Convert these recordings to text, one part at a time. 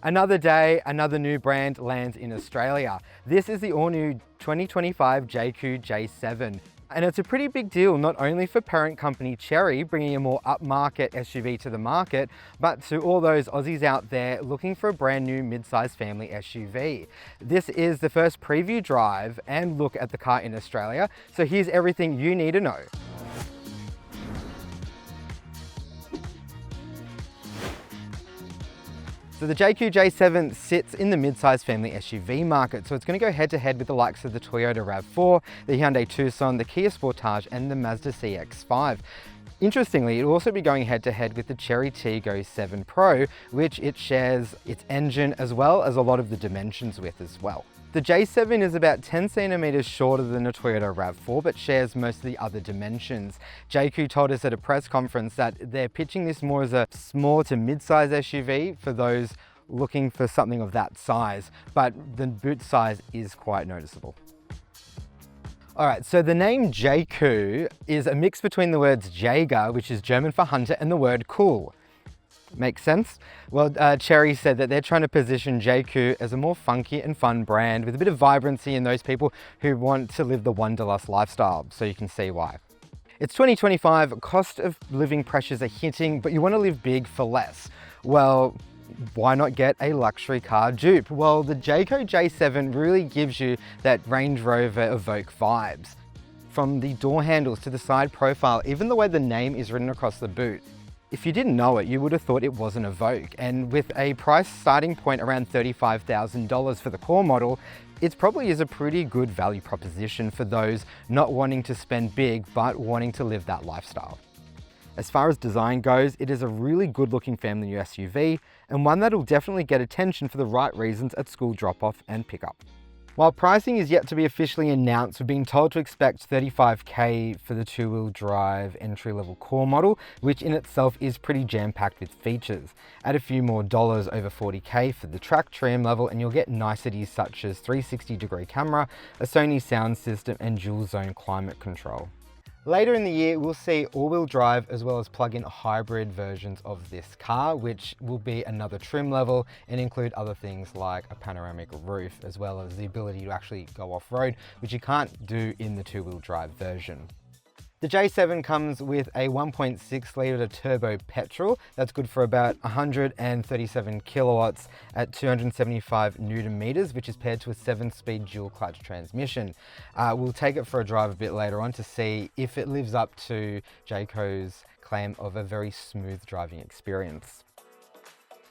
Another day, another new brand lands in Australia. This is the all-new 2025 JQ J7. And it's a pretty big deal, not only for parent company Chery bringing a more upmarket SUV to the market, but to all those Aussies out there looking for a brand new mid-size family SUV. This is the first preview drive and look at the car in Australia, so here's everything you need to know. So the JQ J7 sits in the mid-size family SUV market, so it's going to go head-to-head with the likes of the Toyota RAV4, the Hyundai Tucson, the Kia Sportage and the Mazda CX-5. Interestingly, it'll also be going head-to-head with the Chery Tiggo 7 Pro, which it shares its engine as well as a lot of the dimensions with as well. The J7 is about 10 centimeters shorter than the Toyota RAV4, but shares most of the other dimensions. JQ told us at a press conference that they're pitching this more as a small to mid-size SUV for those looking for something of that size, but the boot size is quite noticeable. All right, so the name JQ is a mix between the words Jaeger, which is German for hunter, and the word cool. Makes sense? Well, Chery said that they're trying to position JQ as a more funky and fun brand with a bit of vibrancy in those people who want to live the wanderlust lifestyle, so you can see why. It's 2025, cost of living pressures are hitting, but you want to live big for less. Well, why not get a luxury car dupe? Well, the JQ J7 really gives you that Range Rover Evoque vibes. From the door handles to the side profile, even the way the name is written across the boot. If you didn't know it, you would have thought it was an Evoque, and with a price starting point around $35,000 for the core model, it probably is a pretty good value proposition for those not wanting to spend big, but wanting to live that lifestyle. As far as design goes, it is a really good looking family SUV, and one that'll definitely get attention for the right reasons at school drop-off and pickup. While pricing is yet to be officially announced, we're being told to expect $35K for the two-wheel drive entry-level core model, which in itself is pretty jam-packed with features. Add a few more dollars over $40K for the track trim level and you'll get niceties such as 360-degree camera, a Sony sound system and dual-zone climate control. Later in the year, we'll see all-wheel drive as well as plug-in hybrid versions of this car, which will be another trim level and include other things like a panoramic roof, as well as the ability to actually go off-road, which you can't do in the two-wheel drive version. The J7 comes with a 1.6 litre turbo petrol that's good for about 137 kilowatts at 275 Newton meters, which is paired to a 7-speed dual clutch transmission. We'll take it for a drive a bit later on to see if it lives up to JQ's claim of a very smooth driving experience.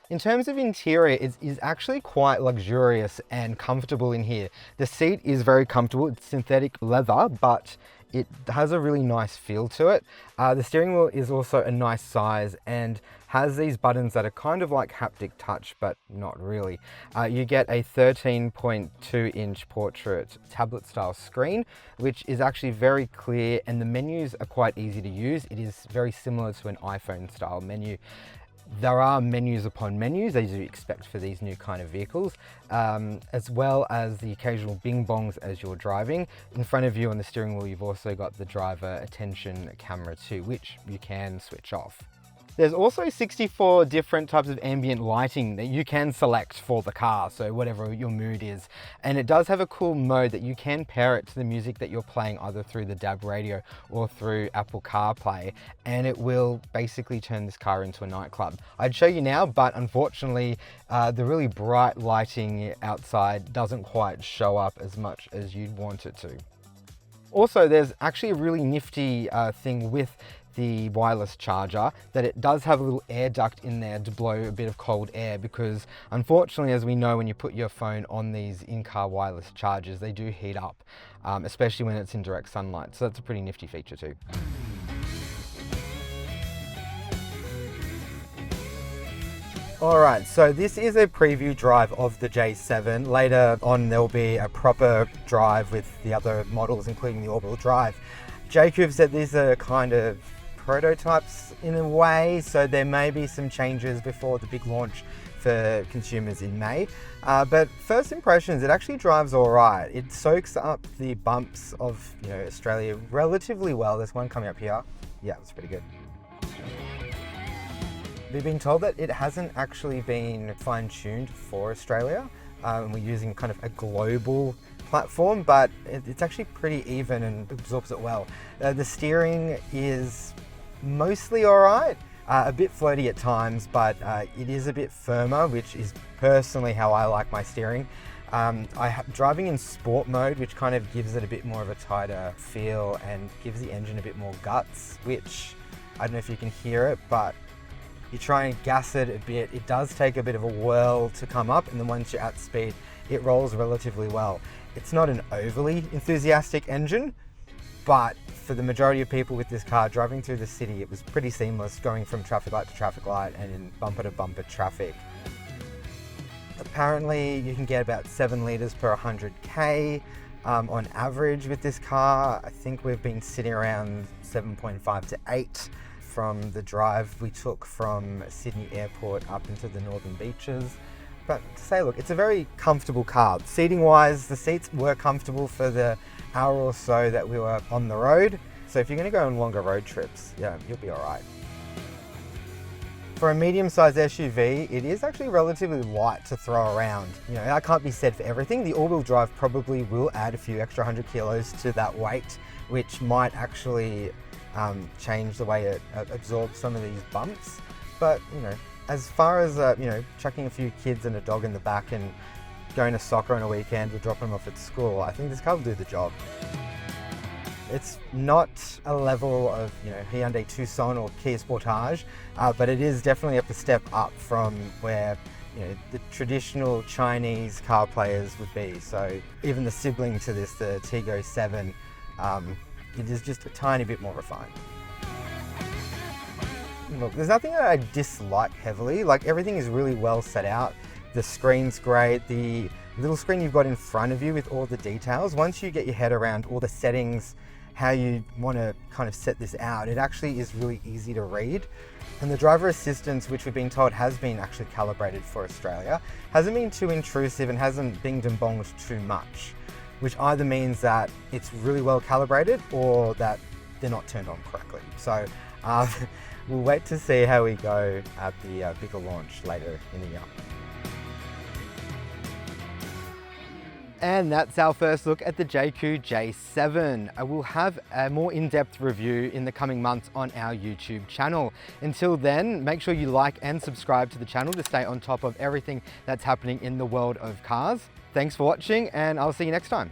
In terms of interior, it is actually quite luxurious and comfortable in here. The seat is very comfortable, it's synthetic leather, but it has a really nice feel to it. The steering wheel is also a nice size and has these buttons that are kind of like haptic touch, but not really. You get a 13.2-inch portrait tablet style screen, which is actually very clear, and the menus are quite easy to use. It is very similar to an iPhone style menu. There are menus upon menus, as you expect for these new kind of vehicles, as well as the occasional bing bongs as you're driving. In front of you on the steering wheel, you've also got the driver attention camera too, which you can switch off. There's also 64 different types of ambient lighting that you can select for the car, so whatever your mood is. And it does have a cool mode that you can pair it to the music that you're playing either through the DAB radio or through Apple CarPlay, and it will basically turn this car into a nightclub. I'd show you now, but unfortunately the really bright lighting outside doesn't quite show up as much as you'd want it to. Also, there's actually a really nifty thing with the wireless charger, that it does have a little air duct in there to blow a bit of cold air, because unfortunately, as we know, when you put your phone on these in-car wireless chargers, they do heat up, especially when it's in direct sunlight. So that's a pretty nifty feature too. All right, so this is a preview drive of the J7. Later on, there'll be a proper drive with the other models, including the all-wheel drive. JQ said these are kind of prototypes in a way, so there may be some changes before the big launch for consumers in May. But first impressions, it actually drives all right. It soaks up the bumps of Australia relatively well. There's one coming up here. Yeah, it's pretty good. We've been told that it hasn't actually been fine-tuned for Australia, and we're using kind of a global platform, but it's actually pretty even and absorbs it well. The steering is mostly all right, a bit floaty at times, but it is a bit firmer, which is personally how I like my steering. Driving in sport mode, which kind of gives it a bit more of a tighter feel and gives the engine a bit more guts, which I don't know if you can hear it, but you try and gas it a bit, it does take a bit of a whirl to come up, and then once you're at speed, it rolls relatively well. It's not an overly enthusiastic engine, but for the majority of people with this car driving through the city, it was pretty seamless going from traffic light to traffic light and in bumper to bumper traffic. Apparently you can get about 7 litres per 100k on average with this car. I think we've been sitting around 7.5 to 8 from the drive we took from Sydney Airport up into the Northern Beaches. But to say, look, it's a very comfortable car. Seating wise, the seats were comfortable for the hour or so that we were on the road. So if you're going to go on longer road trips, yeah, you'll be all right. For a medium-sized SUV, it is actually relatively light to throw around. You know, that can't be said for everything. The all-wheel drive probably will add a few extra 100 kilos to that weight, which might actually change the way it absorbs some of these bumps. But, you know, as far as, you know, chucking a few kids and a dog in the back and going to soccer on a weekend or dropping them off at school, I think this car will do the job. It's not a level of, you know, Hyundai Tucson or Kia Sportage, but it is definitely a step up from where, you know, the traditional Chinese car players would be. So even the sibling to this, the Tiggo 7, it is just a tiny bit more refined. Look, there's nothing that I dislike heavily. Like, everything is really well set out. The screen's great. The little screen you've got in front of you with all the details, once you get your head around all the settings, how you want to kind of set this out, it actually is really easy to read. And the driver assistance, which we've been told has been actually calibrated for Australia, hasn't been too intrusive and hasn't binged and bonged too much, which either means that it's really well calibrated or that they're not turned on correctly. So we'll wait to see how we go at the bigger launch later in the year. And that's our first look at the JQ J7. I will have a more in-depth review in the coming months on our YouTube channel. Until then, make sure you like and subscribe to the channel to stay on top of everything that's happening in the world of cars. Thanks for watching, and I'll see you next time.